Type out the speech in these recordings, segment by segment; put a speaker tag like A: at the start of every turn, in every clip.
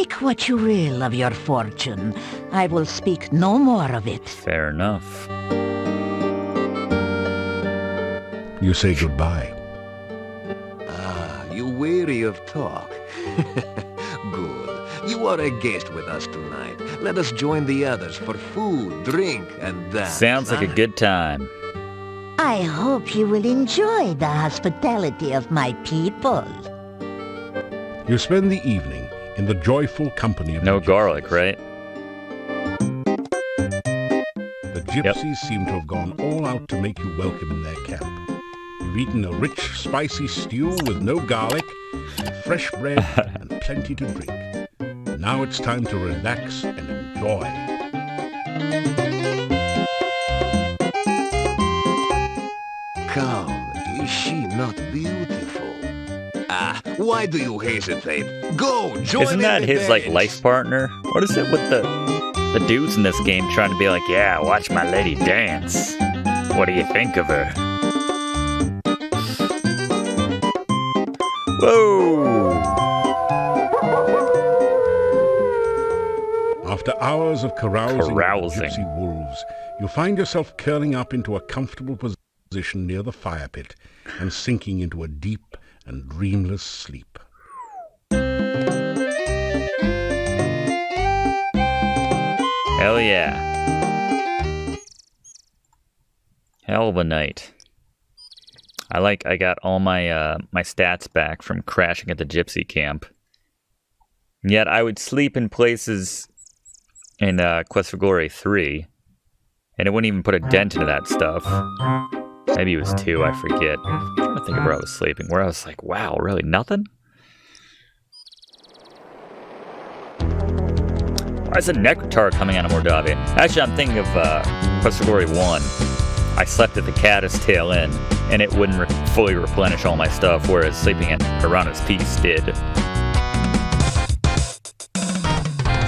A: Make what you will of your fortune. I will speak no more of it.
B: Fair enough.
C: You say goodbye.
D: You weary of talk? Good. You are a guest with us tonight. Let us join the others for food, drink, and dance.
B: Sounds like a good time.
A: I hope you will enjoy the hospitality of my people.
C: You spend the evening in the joyful company of
B: No
C: the
B: garlic,
C: gypsies.
B: right?
C: The gypsies seem to have gone all out to make you welcome in their camp. You've eaten a rich, spicy stew with no garlic, fresh bread, and plenty to drink. Now it's time to relax and enjoy.
D: Come, is she not beautiful? Why do you hesitate? Go, join
B: Isn't that
D: in the
B: his, like,
D: dance.
B: life partner? What is it with the dudes in this game trying to be like, yeah, watch my lady dance. What do you think of her? Whoa!
C: After hours of carousing with
B: Carousing.
C: gypsy wolves, you find yourself curling up into a comfortable position near the fire pit and sinking into a deep and dreamless sleep.
B: Hell yeah. Hell of a night. I got all my my stats back from crashing at the gypsy camp. Yet I would sleep in places in Quest for Glory 3, and it wouldn't even put a dent into that stuff. Maybe it was 2, I forget. I'm trying to think of where I was sleeping, where I was like, wow, really, nothing? Why is a Nectar coming out of Mordavia? Actually, I'm thinking of Quest for Glory 1. I slept at the Caddis tail end, and it wouldn't fully replenish all my stuff, whereas sleeping at Piranha's Peak did. It's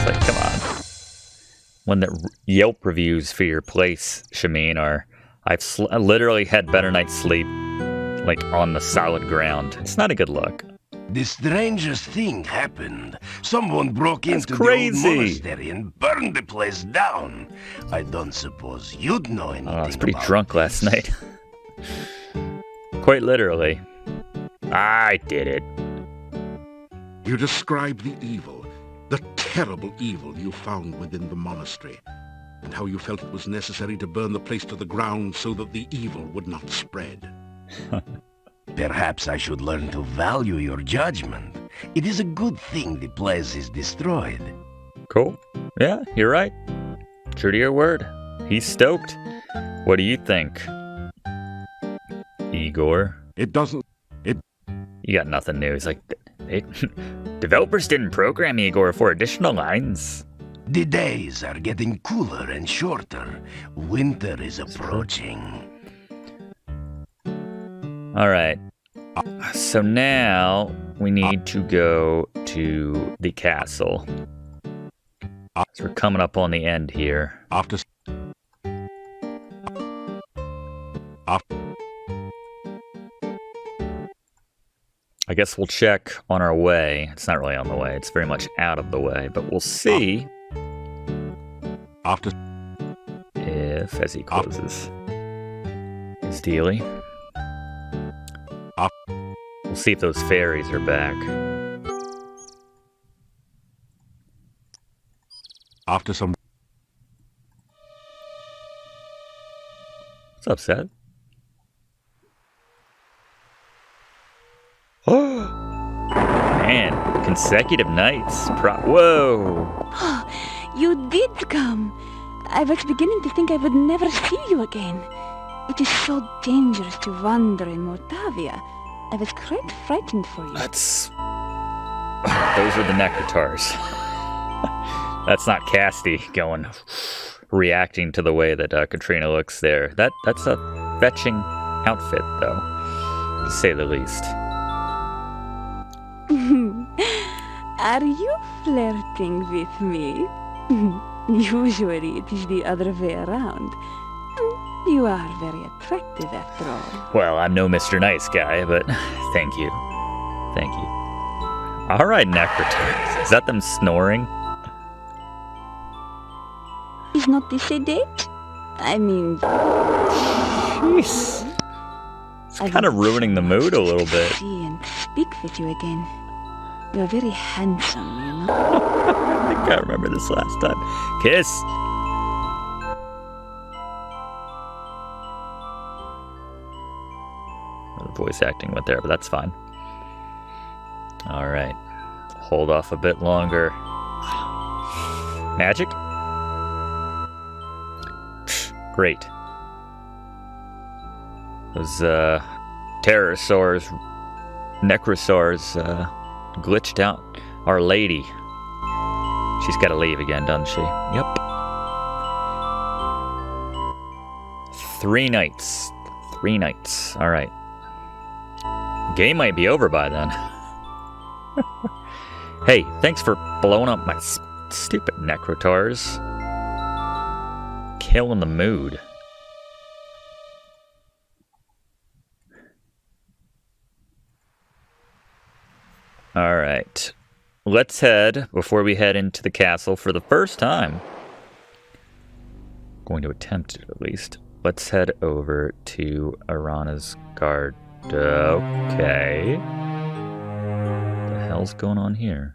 B: like, come on. When the Yelp reviews for your place, Shameen, are I've literally had better night's sleep, like, on the solid ground. It's not a good look.
E: The strangest thing happened. Someone broke
B: That's
E: into
B: crazy.
E: the old monastery and burned the place down. I don't suppose you'd know anything
B: I was pretty
E: about
B: drunk last
E: this.
B: night. Quite literally. I did it.
C: You describe the evil, the terrible evil you found within the monastery, and how you felt it was necessary to burn the place to the ground so that the evil would not spread.
E: Perhaps I should learn to value your judgment. It is a good thing the place is destroyed.
B: Cool. Yeah, you're right. True to your word. He's stoked. What do you think, Igor?
C: It doesn't...
B: You got nothing new. He's like, developers didn't program Igor for additional lines.
E: The days are getting cooler and shorter. Winter is approaching.
B: All right. So now we need to go to the castle. So we're coming up on the end here.
C: After...
B: I guess we'll check on our way. It's not really on the way. It's very much out of the way. But we'll see
C: After...
B: if, as he closes his dealie, we'll see if those fairies are back.
C: After some...
B: What's up, Seth? Man, consecutive nights. Whoa!
F: You did come. I was beginning to think I would never see you again. It is so dangerous to wander in Moldavia. I was quite frightened for you.
B: That's... Those were the Nectars. That's not Casty going, reacting to the way that Katrina looks there. That's a fetching outfit, though, to say the least.
F: Are you flirting with me? Usually it is the other way around. You are very attractive after all.
B: Well, I'm no Mr. Nice Guy, but thank you. Thank you. Alright, Necrotards. Is that them snoring?
F: Is not this a date? I mean...
B: Jeez. It's kind of ruining the mood a little bit.
F: See and speak with you again. You are very handsome, you know?
B: I think I remember this last time. Kiss! The voice acting went there, but that's fine. Alright. Hold off a bit longer. Magic? Great. Those, pterosaurs, necrosaurs, glitched out Our Lady. She's gotta leave again, doesn't she? Yep. 3 nights. 3 nights. Alright. Game might be over by then. Hey, thanks for blowing up my stupid necrotars. Killing the mood. Alright. Let's head, before we head into the castle for the first time. Going to attempt it at least. Let's head over to Arana's guard. Okay. What the hell's going on here?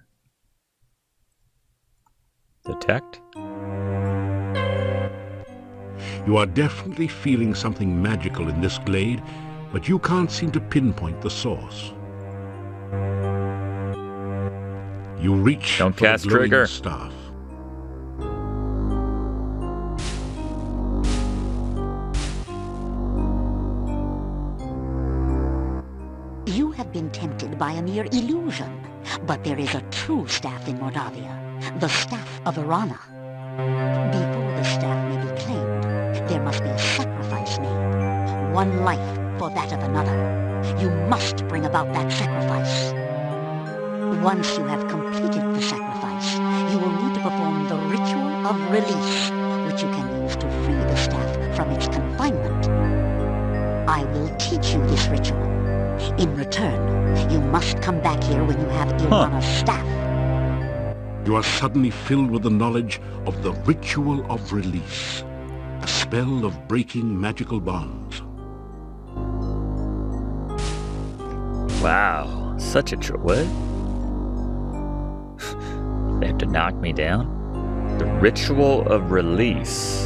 B: Detect?
C: You are definitely feeling something magical in this glade, but you can't seem to pinpoint the source. You reach
B: Don't
C: for
B: cast
C: the glowing
B: trigger.
C: staff.
A: You have been tempted by a mere illusion, but there is a true staff in Mordavia, the Staff of Arana. Before the staff may be claimed, there must be a sacrifice made. One life for that of another. You must bring about that sacrifice. Once you have completed the sacrifice, you will need to perform the ritual of release, which you can use to free the staff from its confinement. I will teach you this ritual. In return, you must come back here when you have Irana's staff.
C: You are suddenly filled with the knowledge of the ritual of release, a spell of breaking magical bonds.
B: Wow. Such a what? They have to knock me down? The ritual of release.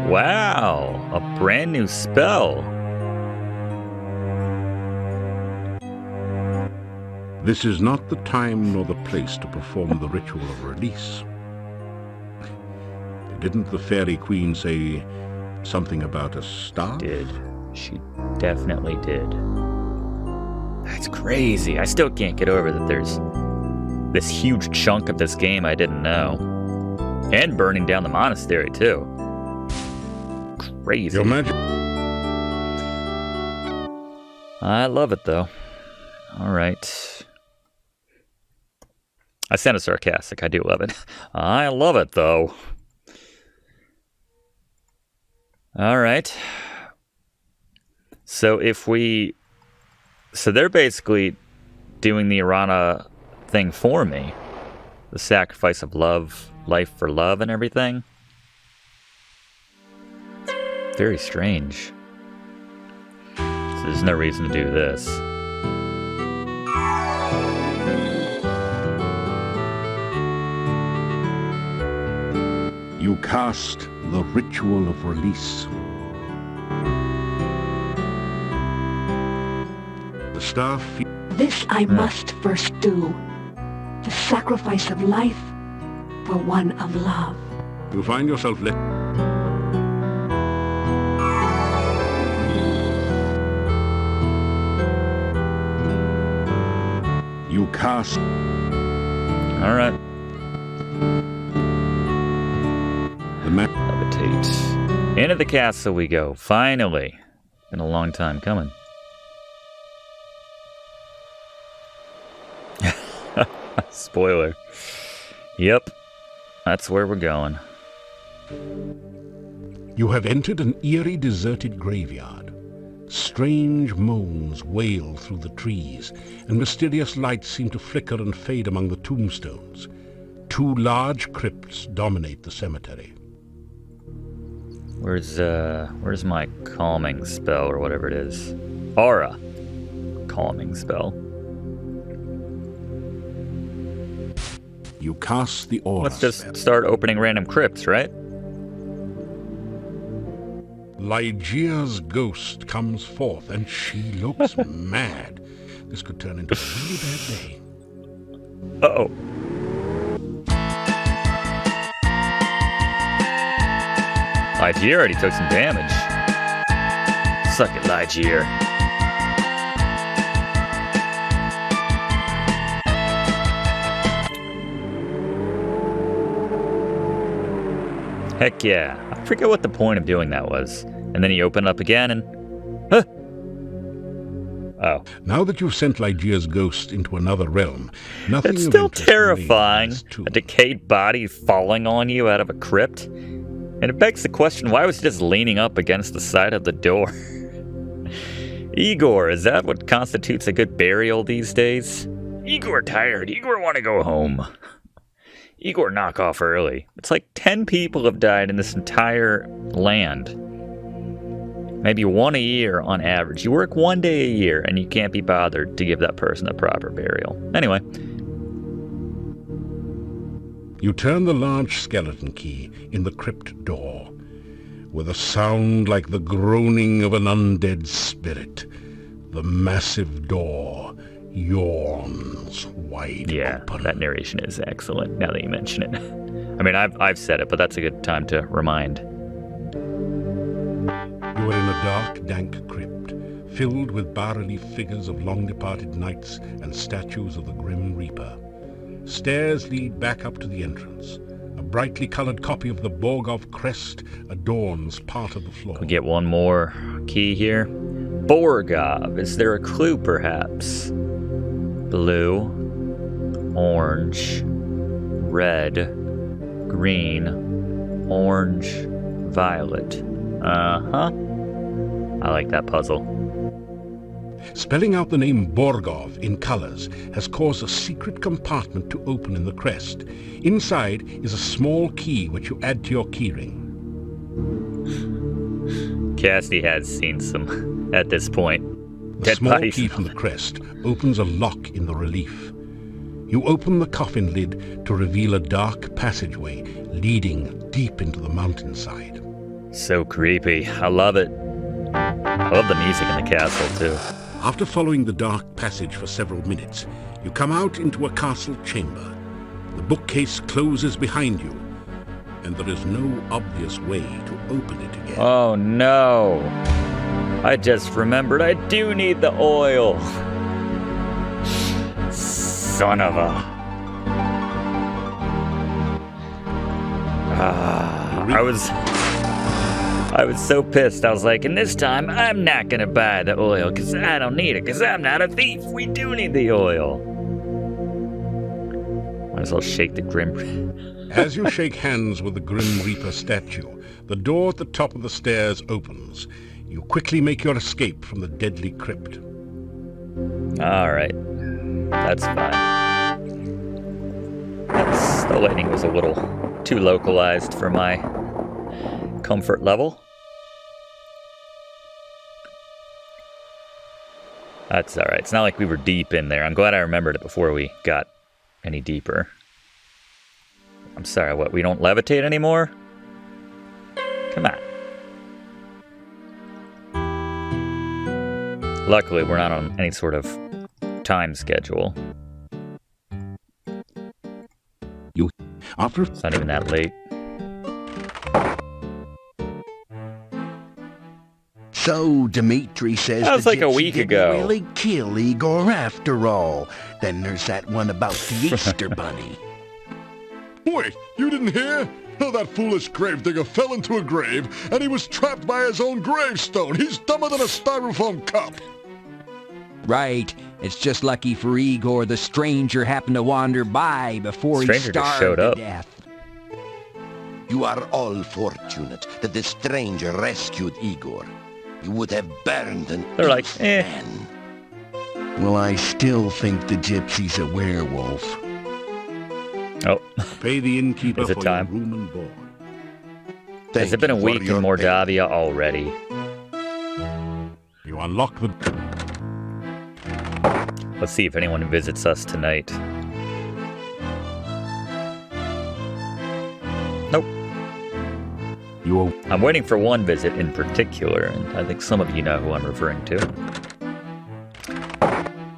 B: Wow, a brand new spell.
C: This is not the time nor the place to perform the ritual of release. Didn't the fairy queen say something about a staff?
B: She definitely did. That's crazy. I still can't get over that there's this huge chunk of this game I didn't know. And burning down the monastery, too. Crazy.
C: Your magic.
B: I love it, though. Alright. I sounded sarcastic. I do love it. I love it, though. Alright. So if we... So they're basically doing the Arana thing for me. The sacrifice of love, life for love and everything. Very strange. So there's no reason to do this.
C: You cast the ritual of release. The staff.
G: This I must first do. The sacrifice of life for one of love.
C: You find yourself let. You cast.
B: All right.
C: The
B: Levitate. Into the castle we go. Finally. Been a long time coming. Spoiler. Yep. That's where we're going.
C: You have entered an eerie, deserted graveyard. Strange moans wail through the trees, and mysterious lights seem to flicker and fade among the tombstones. 2 large crypts dominate the cemetery.
B: Where's my calming spell or whatever it is? Aura. Calming spell.
C: You cast the aura
B: Let's just
C: spell.
B: start opening random crypts, right?
C: Ligeia's ghost comes forth, and she looks mad. This could turn into a really bad day.
B: Uh-oh. Ligeia already took some damage. Suck it, Ligeia. Heck yeah. I forget what the point of doing that was. And then he opened up again and... Huh. Oh.
C: Now that you've sent Ligeia's ghost into another realm, nothing
B: It's
C: of
B: still
C: interest
B: terrifying.
C: remains to
B: A decayed body falling on you out of a crypt. And it begs the question, why was he just leaning up against the side of the door? Igor, is that what constitutes a good burial these days? Igor tired. Igor want to go home. Igor knock off early. It's like 10 people have died in this entire land. Maybe 1 a year on average. You work 1 day a year and you can't be bothered to give that person a proper burial. Anyway.
C: You turn the large skeleton key in the crypt door. With a sound like the groaning of an undead spirit, the massive door yawns wide open.
B: That narration is excellent now that you mention it. I mean, I've said it, but that's a good time to remind.
C: You are in a dark, dank crypt, filled with bas-relief figures of long-departed knights and statues of the Grim Reaper. Stairs lead back up to the entrance. A brightly colored copy of the Borgov crest adorns part of the floor.
B: Can we get one more key here? Borgov. Is there a clue, perhaps? Blue, orange, red, green, orange, violet. Uh-huh. I like that puzzle.
C: Spelling out the name Borgov in colors has caused a secret compartment to open in the crest. Inside is a small key which you add to your keyring.
B: Casty has seen some at this point.
C: The
B: Dead
C: small
B: bodies.
C: key from the crest opens a lock in the relief. You open the coffin lid to reveal a dark passageway leading deep into the mountainside.
B: So creepy. I love it. I love the music in the castle, too.
C: After following the dark passage for several minutes, you come out into a castle chamber. The bookcase closes behind you, and there is no obvious way to open it again.
B: Oh no! I just remembered I do need the oil! Son of a... I was so pissed. I was like, and this time, I'm not gonna buy the oil, because I don't need it, because I'm not a thief. We do need the oil. Might as well shake the Grim...
C: As you shake hands with the Grim Reaper statue, the door at the top of the stairs opens. You quickly make your escape from the deadly crypt.
B: Alright. That's fine. The lightning was a little too localized for my comfort level. That's alright. It's not like we were deep in there. I'm glad I remembered it before we got any deeper. I'm sorry, what? We don't levitate anymore? Come on. Luckily, we're not on any sort of time schedule. It's not even that late.
E: So, Dimitri says
B: That was
E: the
B: like a
E: gypsy
B: week
E: didn't
B: ago.
E: really kill Igor after all. Then there's that one about the Easter Bunny.
H: Wait, you didn't hear? Oh, that foolish gravedigger fell into a grave, and he was trapped by his own gravestone. He's dumber than a styrofoam cup.
I: Right. It's just lucky for Igor the stranger happened to wander by before he
B: Stranger just
I: starved
B: showed
I: to
B: up.
I: death.
E: You are all fortunate that the stranger rescued Igor. you would have burned an
B: They're like,
E: innocent man. Well, I still think the gypsy's a werewolf.
B: Oh,
C: Pay the innkeeper
B: Is it
C: for
B: time?
C: your room and board.
B: has it been a
E: Thank you
B: week
E: for
B: in
E: your
B: Mordavia already?
C: You unlock the...
B: Let's see if anyone visits us tonight. Nope.
C: You
B: I'm waiting for one visit in particular, and I think some of you know who I'm referring to.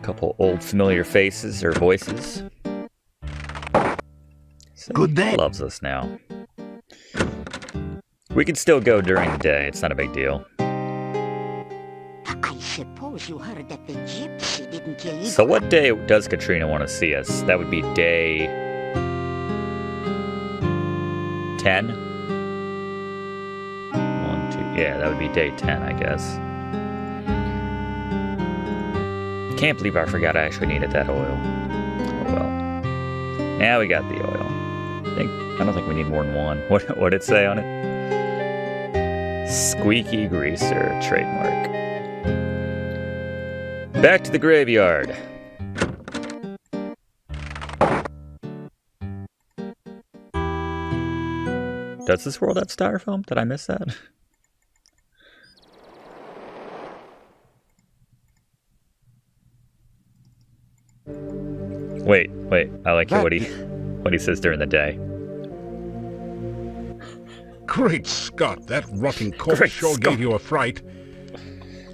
B: Couple old familiar faces or voices.
E: Good day.
B: Loves us now. We can still go during the day. It's not a big deal.
A: I suppose you heard that the gypsy didn't kill you.
B: So what day does Katrina want to see us? That would be day 10? 1, 2, yeah, that would be day 10, I guess. Can't believe I forgot I actually needed that oil. Oh well. Now we got the oil. I don't think we need more than one. What did it say on it? Squeaky greaser, trademark. Back to the graveyard. Does this world have styrofoam? Did I miss that? Wait. I like what he says during the day.
C: Great Scott, that rotting corpse
B: Great
C: sure
B: Scott.
C: gave you a fright.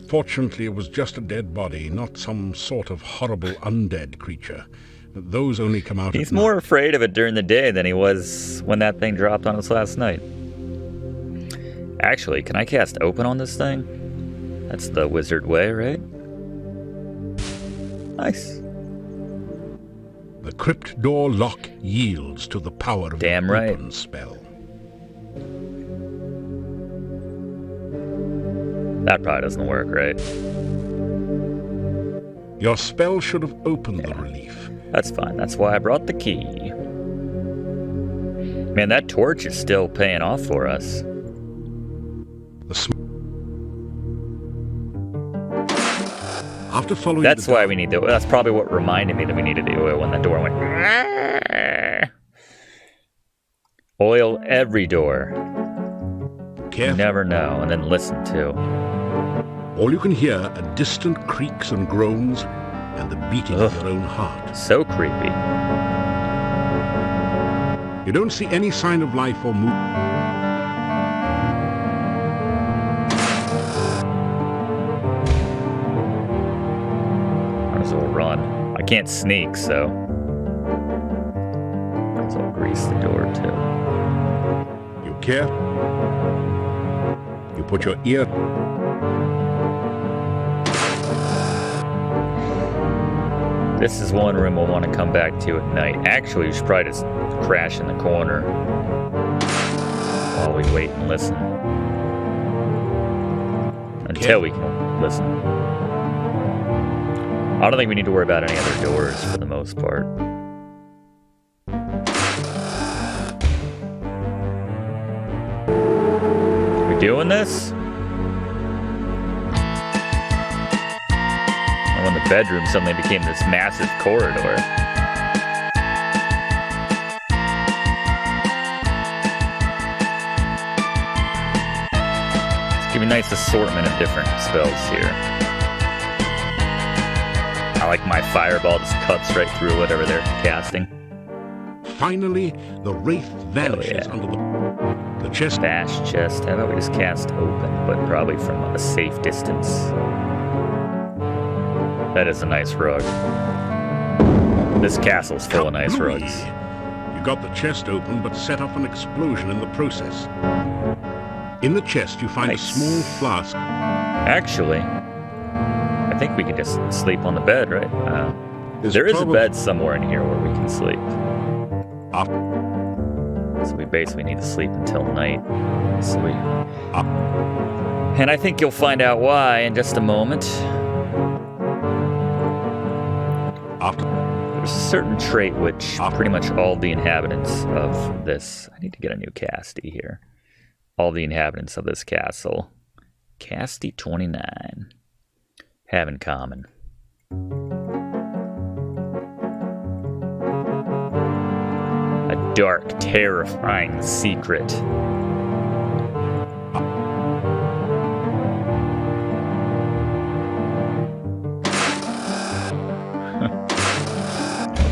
C: Fortunately, it was just a dead body, not some sort of horrible undead creature. Those only come out
B: He's
C: at
B: more
C: night.
B: afraid of it during the day than he was when that thing dropped on us last night. Actually, can I cast open on this thing? That's the wizard way, right? Nice.
C: The crypt door lock yields to the power of
B: Damn
C: the
B: right.
C: open spell.
B: That probably doesn't work, right?
C: Your spell should have opened the relief.
B: That's fine. That's why I brought the key. Man, that torch is still paying off for us.
C: The After following
B: That's
C: the
B: why we need the oil. That's probably what reminded me that we needed the oil when the door went. Oil every door. You
C: careful,
B: never know. And then listen too.
C: all you can hear are distant creaks and groans and the beating of your own heart.
B: So creepy.
C: You don't see any sign of life or movement.
B: Might as well run. I can't sneak, so. Might as well grease the door too.
C: You care? You put your ear...
B: This is one room we'll want to come back to at night. Actually, we should probably just crash in the corner while we wait and listen. Until we can listen. I don't think we need to worry about any other doors for the most part. We doing this? And when the bedroom suddenly became this massive corridor. Let's give me a nice assortment of different spells here. I like my fireball just cuts right through whatever they're casting.
C: Finally, the wraith vanishes
B: yeah.
C: under the chest.
B: Bash chest. How about we just cast open, but probably from a safe distance? That is a nice rug. This castle's full of nice
C: Kablooey!
B: rugs.
C: You got the chest open, but set off an explosion in the process. In the chest, you find
B: Nice.
C: a small flask.
B: Actually, I think we can just sleep on the bed, right?
C: There's
B: There is a
C: probably-
B: bed somewhere in here where we can sleep.
C: Up.
B: So we basically need to sleep until night. And I think you'll find out why in just a moment.
C: After
B: There's a certain trait which pretty much all the inhabitants of this... I need to get a new Casty here. All the inhabitants of this castle Casty 29 have in common? A dark, terrifying secret.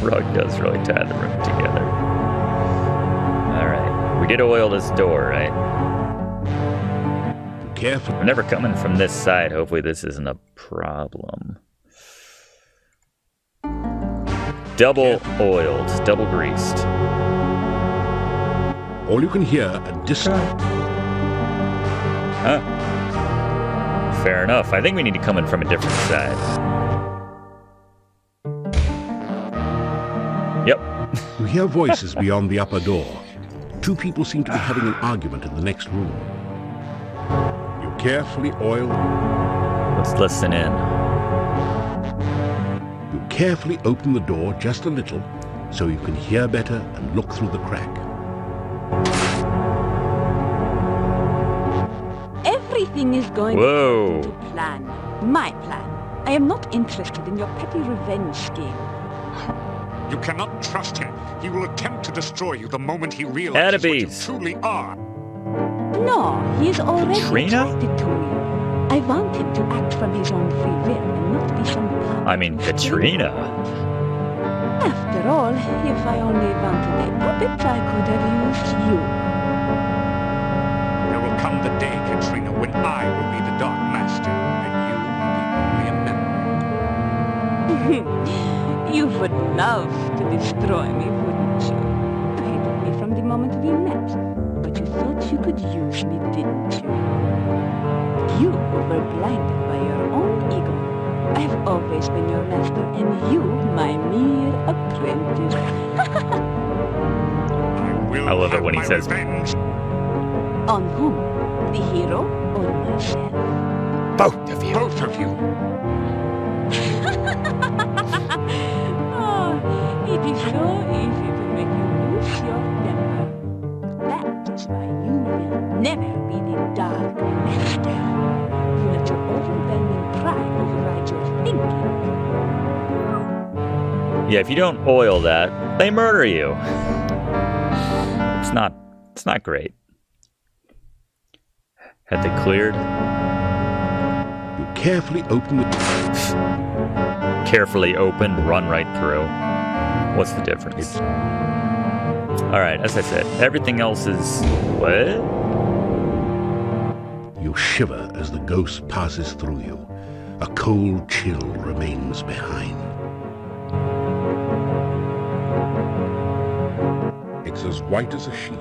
B: Rug does really tie the room together. Alright. We did oil this door, right?
C: Careful.
B: We're never coming from this side. Hopefully this isn't a problem. Double oiled, double greased.
C: All you can hear a distant...
B: Huh. Fair enough. I think we need to come in from a different side. Yep.
C: You hear voices beyond the upper door. Two people seem to be having an argument in the next room. You carefully oil...
B: Let's listen in.
C: You carefully open the door just a little so you can hear better and look through the crack.
F: Everything is going
B: Whoa.
F: according to plan. My plan. I am not interested in your petty revenge scheme.
J: You cannot trust him. He will attempt to destroy you the moment he realizes what you
B: Addies.
J: truly are.
F: No, he is already
B: Katrina?
F: attracted to me. I want him to act from his own free will and not be some puppet.
B: I mean, Katrina.
F: After all, if I only wanted a puppet, I could have used you.
J: There will come the day, Katrina, when I will be the Dark Master, and you will be only a member.
F: You would love to destroy me, wouldn't you? You hated me from the moment we met, but you thought you could use me, didn't you? You were blinded by your own ego. I have always been your master, and you my mere apprentice.
B: I love it when he says,
J: revenge.
F: On whom? The hero or myself?
J: Both of you. Both of you.
F: Oh, it is so easy to make you lose your temper. That is why you will never be the Dark Master. You let your overwhelming pride override your thinking.
B: yeah, if you don't oil that, they murder you. It's not great. Had they cleared?
C: You carefully open the...
B: Carefully open, run right through. What's the difference? Alright, as I said, everything else is... What?
C: You shiver as the ghost passes through you. A cold chill remains behind. It's as white as a sheet.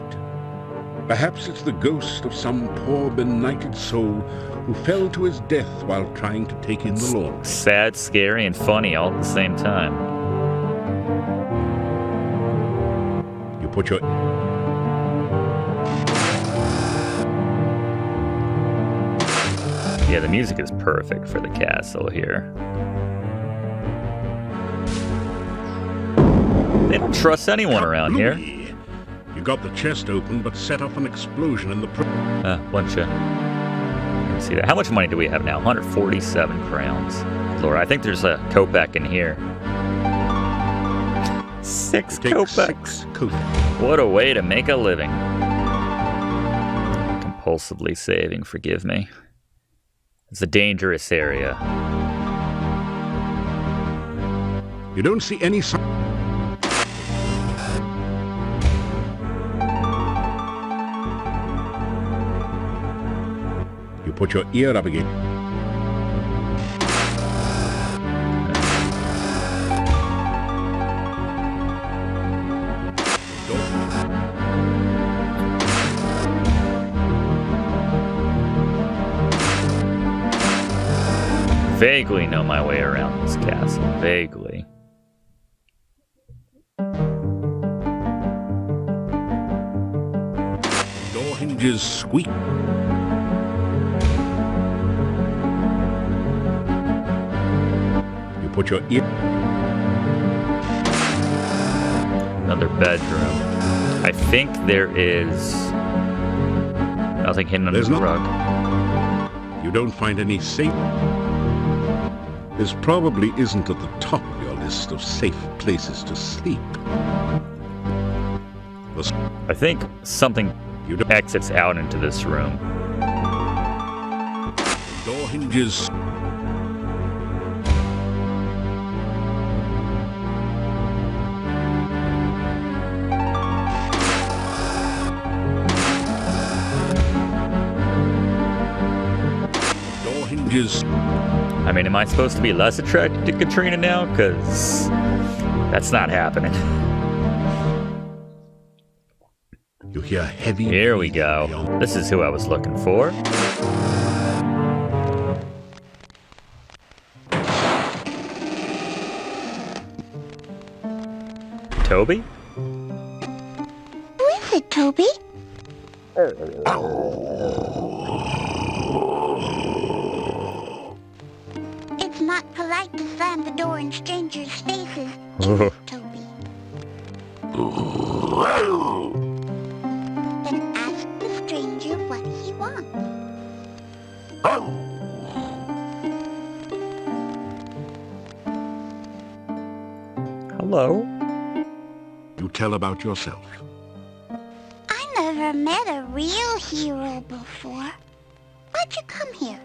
C: Perhaps it's the ghost of some poor benighted soul who fell to his death while trying to take in the Lord.
B: Sad, scary, and funny all at the same time.
C: You put your...
B: Yeah, the music is perfect for the castle here. They don't trust anyone around here.
C: You got the chest open, but set off an explosion in the...
B: Bunch of... Let me see that. How much money do we have now? 147 crowns. Lord, I think there's a kopeck in here. 6 kopecks. What a way to make a living. Compulsively saving, forgive me. It's a dangerous area.
C: You don't see any sign... You put your ear up again.
B: Vaguely know my way around this castle. Vaguely.
C: Door hinges squeak. You put your ear...
B: Another bedroom. I think there is... Nothing hidden under the rug.
C: You don't find any safe. This probably isn't at the top of your list of safe places to sleep.
B: I think something exits out into this room.
C: Door hinges. Door hinges.
B: I mean, am I supposed to be less attracted to Katrina now? Because that's not happening.
C: You hear heavy.
B: Here we go. This is who I was looking for. Toby?
A: Who is it, Toby? It's not polite to slam the door in strangers' faces, is it, Toby? Then ask the stranger what he wants.
B: Hello?
C: You tell about yourself.
A: I never met a real hero before. Why'd you come here?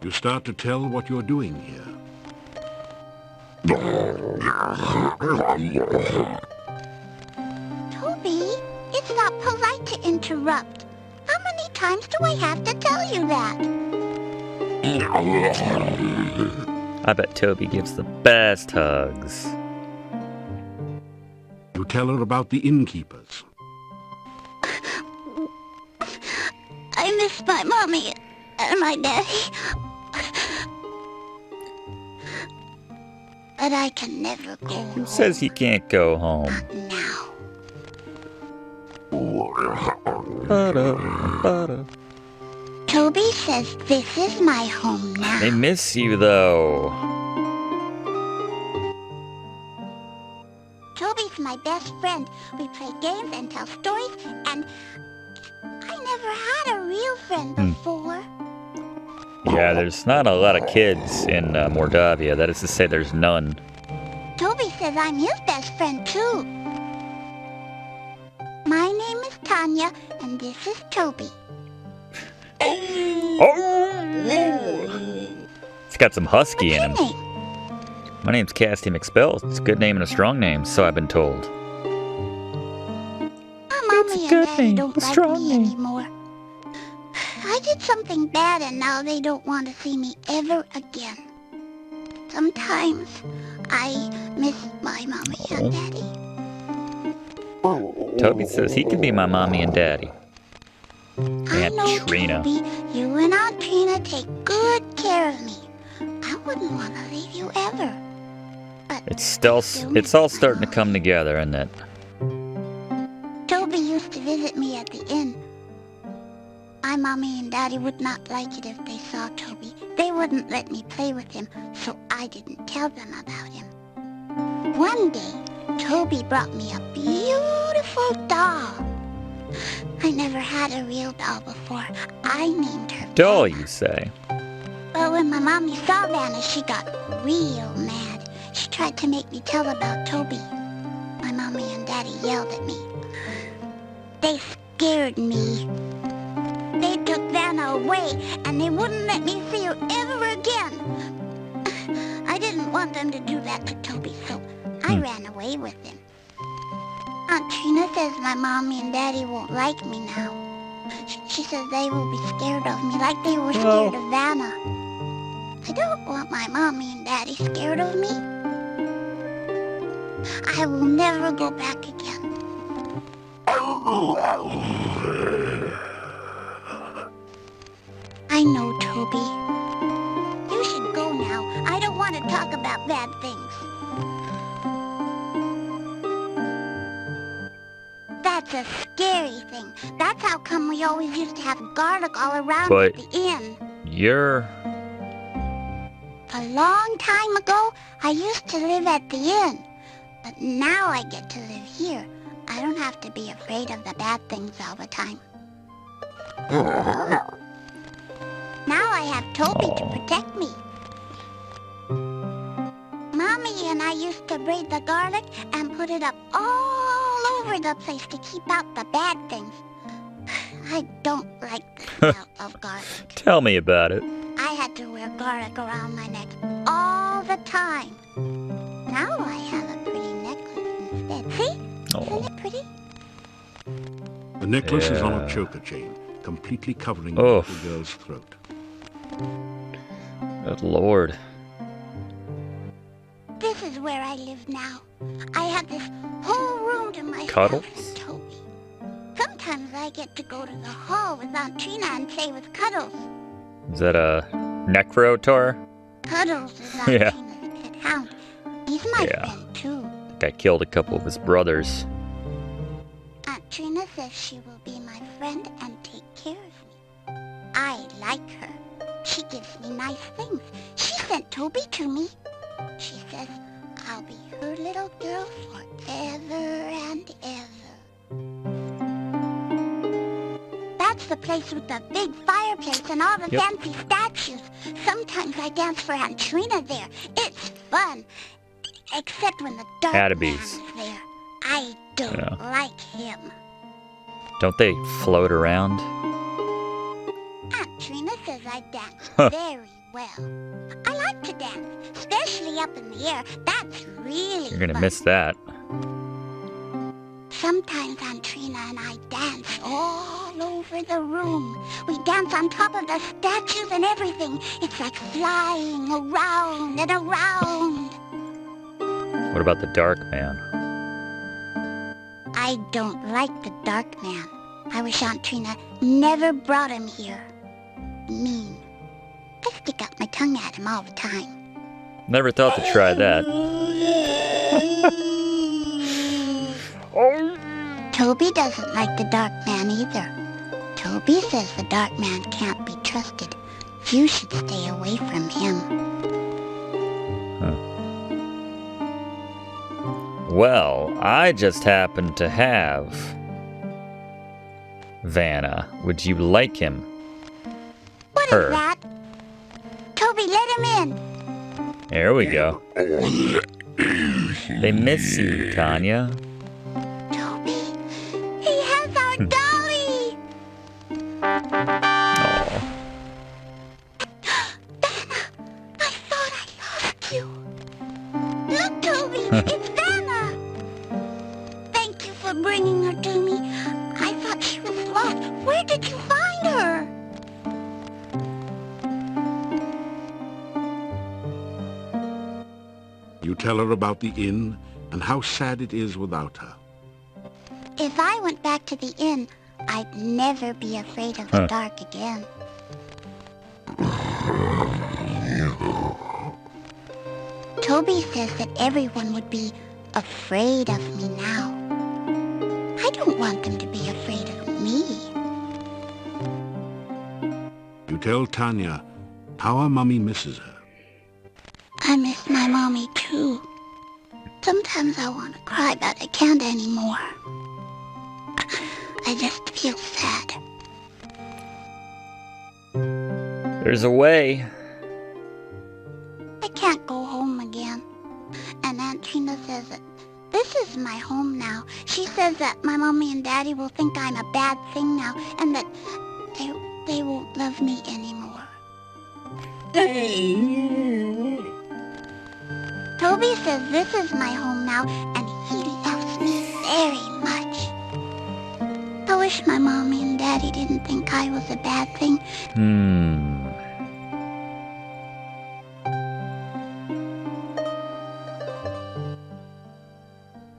C: You start to tell what you're doing here.
A: Toby, it's not polite to interrupt. How many times do I have to tell you that?
B: I bet Toby gives the best hugs.
C: You tell her about the innkeepers.
A: I miss my mommy and my daddy. But I can never go home.
B: Who says he can't go home?
A: Now. Toby says this is my home now.
B: They miss you, though.
A: Toby's my best friend. We play games and tell stories, and I never had a real friend before.
B: Yeah, there's not a lot of kids in Mordavia. That is to say, there's none.
A: Toby says I'm his best friend, too. My name is Tanya, and this is Toby.
B: Oh! It's got some husky in him.
A: What's your name?
B: My name's Casty McSpell. It's a good name and a strong name, so I've been told.
A: My mommy and daddy don't like me anymore. I did something bad and now they don't want to see me ever again. Sometimes I miss my mommy and daddy.
B: Toby says he could be my mommy and daddy.
A: I know,
B: Trina.
A: Toby, you and Aunt Trina take good care of me. I wouldn't want to leave you ever. But
B: It's all starting to come together, isn't it?
A: Toby used to visit me at the inn. My mommy and daddy would not like it if they saw Toby. They wouldn't let me play with him, so I didn't tell them about him. One day, Toby brought me a beautiful doll. I never had a real doll before. I named her
B: Doll,
A: Vanna.
B: you say?
A: But when my mommy saw Vanna, she got real mad. She tried to make me tell about Toby. My mommy and daddy yelled at me. They scared me. They took Vanna away, and they wouldn't let me see her ever again. I didn't want them to do that to Toby, so I ran away with him. Aunt Trina says my mommy and daddy won't like me now. She says they will be scared of me like they were scared of Vanna. I don't want my mommy and daddy scared of me. I will never go back again. I know, Toby. You should go now. I don't want to talk about bad things. That's a scary thing. That's how come we always used to have garlic all around at the inn.
B: You're...
A: A long time ago, I used to live at the inn. But now I get to live here. I don't have to be afraid of the bad things all the time. Now
K: I have Toby to protect me. Mommy and I used to braid the garlic and put it up all over the place to keep out the bad things. I don't like the smell of garlic.
B: Tell me about it.
K: I had to wear garlic around my neck all the time. Now I have a pretty necklace instead. See? Isn't it pretty?
C: The necklace is on a
B: Yeah.
C: choker chain, completely covering
B: Oh.
C: the little girl's throat.
B: Good lord.
K: This is where I live now. I have this whole room to myself
B: Cuddles?
K: with Toby. Sometimes I get to go to the hall with Aunt Trina and play with Cuddles.
B: Is that a Necrotor?
K: Cuddles is Aunt
B: Yeah.
K: Trina's pet hound. He's my
B: Yeah.
K: friend too.
B: I killed a couple of his brothers.
K: Aunt Trina says she will be my friend and take care of me. I like her. She gives me nice things. She sent Toby to me. She says I'll be her little girl forever and ever. That's the place with the big fireplace and all the
B: Yep.
K: fancy statues. Sometimes I dance for Aunt Trina there. It's fun. Except when the dark man
B: Attabys.
K: is there. I don't
B: Yeah.
K: like him.
B: Don't they float around?
K: Aunt Trina says I dance
B: Huh.
K: very well. I like to dance, especially up in the air. That's really
B: You're gonna
K: fun.
B: miss that.
K: Sometimes Aunt Trina and I dance all over the room. We dance on top of the statues and everything. It's like flying around and around.
B: What about the Dark Man?
K: I don't like the dark man. I wish Aunt Trina never brought him here. Mean. I stick out my tongue at him all the time.
B: Never thought to try that.
K: Toby doesn't like the dark man either. Toby says the dark man can't be trusted. You should stay away from him.
B: Well, I just happen to have Vanna. Would you like him?
K: What
B: Her.
K: is that? Toby, let him in.
B: There we go. They miss you, Tanya.
K: Toby, he has our dolly.
B: Aw.
K: I thought I lost you. Look, Toby, it's Vanna. Thank you for bringing her to me. I thought she was lost. Where did you find her?
C: You tell her about the inn and how sad it is without her.
K: If I went back to the inn, I'd never be afraid of the dark again. Toby says that everyone would be afraid of me now. I don't want them to be afraid of me.
C: You tell Tanya how her mummy misses her.
K: I miss my mommy too. Sometimes I want to cry, but I can't anymore. I just feel sad.
B: There's a way.
K: I can't go home again. And Aunt Trina says that this is my home now. She says that my mommy and daddy will think I'm a bad thing now and that they won't love me anymore. Toby says this is my home now and he loves me very much. I wish my mommy and daddy didn't think I was a bad thing.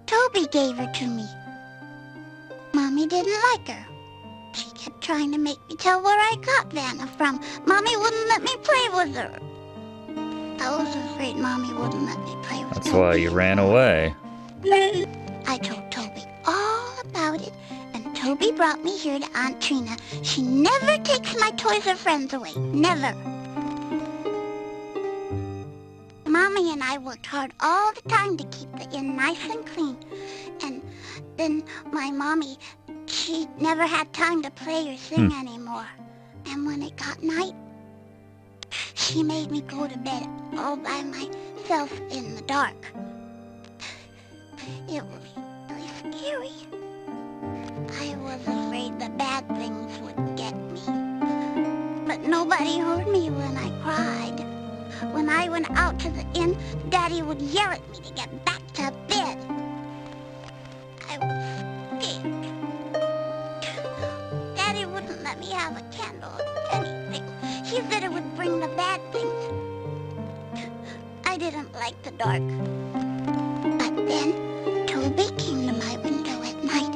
K: Toby gave her to me. Mommy didn't like her. She kept trying to make me tell where I got Vanna from. Mommy wouldn't let me play with her. I was afraid Mommy wouldn't let me play with
B: That's
K: Toby.
B: why you ran away.
K: I told Toby all about it, and Toby brought me here to Aunt Trina. She never takes my toys or friends away. Never. Mommy and I worked hard all the time to keep the inn nice and clean. And then my mommy, she never had time to play or sing anymore. And when it got night, she made me go to bed all by myself in the dark. It was really scary. I was afraid the bad things would get me. But nobody heard me when I cried. When I went out to the inn, Daddy would yell at me to get back to bed. I was scared. Daddy wouldn't let me have a candle or anything. He said it would bring the bad things. I didn't like the dark. But then, Toby came to my window at night.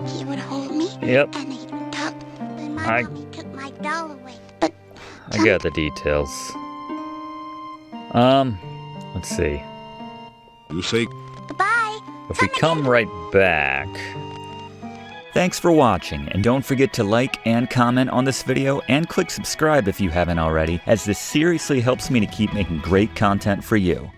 K: He would hold me,
B: Yep.
K: and he'd talk. Then my mommy took my doll away. But
B: I got the details. Let's see.
H: You say
K: goodbye.
B: If we come right back... Thanks for watching, and don't forget to like and comment on this video, and click subscribe if you haven't already, as this seriously helps me to keep making great content for you.